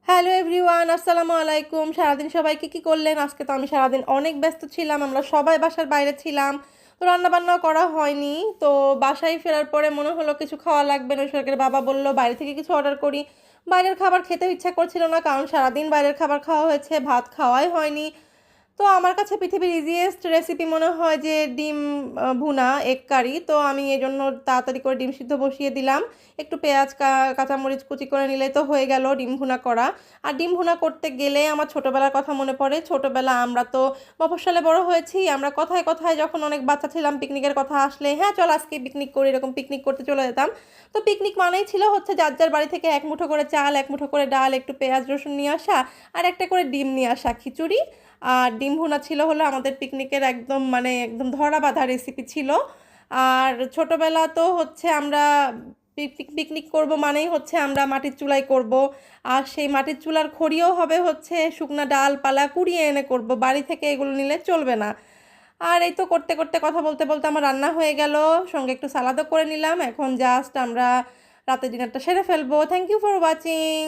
Hello everyone, আসসালামু আলাইকুম। সারাদিন সবাই কি করলেন? আজকে তো আমি সারাদিন অনেক ব্যস্ত ছিলাম। আমরা সবাই বাসার বাইরে ছিলাম, তো রান্নাবান্নাও করা হয়নি। তো বাসায় ফেরার পরে মনে হলো কিছু খাওয়া লাগবে। নৈশাকের বাবা বলল বাইরে থেকে কিছু অর্ডার করি। বাইরের খাবার খেতেও ইচ্ছা করছিল না, কারণ সারাদিন বাইরের খাবার খাওয়া হয়েছে, ভাত খাওয়াই হয়নি। তো আমার কাছে পৃথিবীর ইজিয়েস্ট রেসিপি মনে হয় যে ডিম ভুনা, এগ কারি। তো আমি এজন্য তাড়াতাড়ি করে ডিম সিদ্ধ বসিয়ে দিলাম। একটু পেঁয়াজ কাঁচামরিচ কুচি করে নিলেই তো হয়ে গেল ডিম ভুনা করা। আর ডিম ভুনা করতে গেলে আমার ছোটোবেলার কথা মনে পড়ে। ছোটোবেলা আমরা তো মফস্বলে বড় হয়েছি। আমরা কথায় কথায় যখন অনেক বাচ্চা ছিলাম, পিকনিকের কথা আসলে হ্যাঁ চল আজকে পিকনিক করি, এরকম পিকনিক করতে চলে যেতাম। তো পিকনিক মানেই ছিল হচ্ছে যার যার বাড়ি থেকে এক মুঠো করে চাল, এক মুঠো করে ডাল, একটু পেঁয়াজ রসুন নিয়ে আসা, আর একটা করে ডিম নিয়ে আসা, খিচুড়ি আর ডিম ভুনা ছিল হলো আমাদের পিকনিকের একদম একদম ধরা বাঁধা রেসিপি ছিল। আর ছোটবেলা তো হচ্ছে আমরা পিকনিক করব মানেই হচ্ছে আমরা মাটির চুলায় করব। আর সেই মাটির চুলার খড়িও হবে হচ্ছে শুকনা ডালপালা কুড়িয়ে এনে করব, বাড়ি থেকে এগুলো নিলে চলবে না। আর এই তো করতে করতে কথা বলতে বলতে আমার রান্না হয়ে গেল, সঙ্গে একটু সালাদও করে নিলাম। এখন জাস্ট আমরা রাতের ডিনারটা সেরে ফেলবো। Thank you for watching.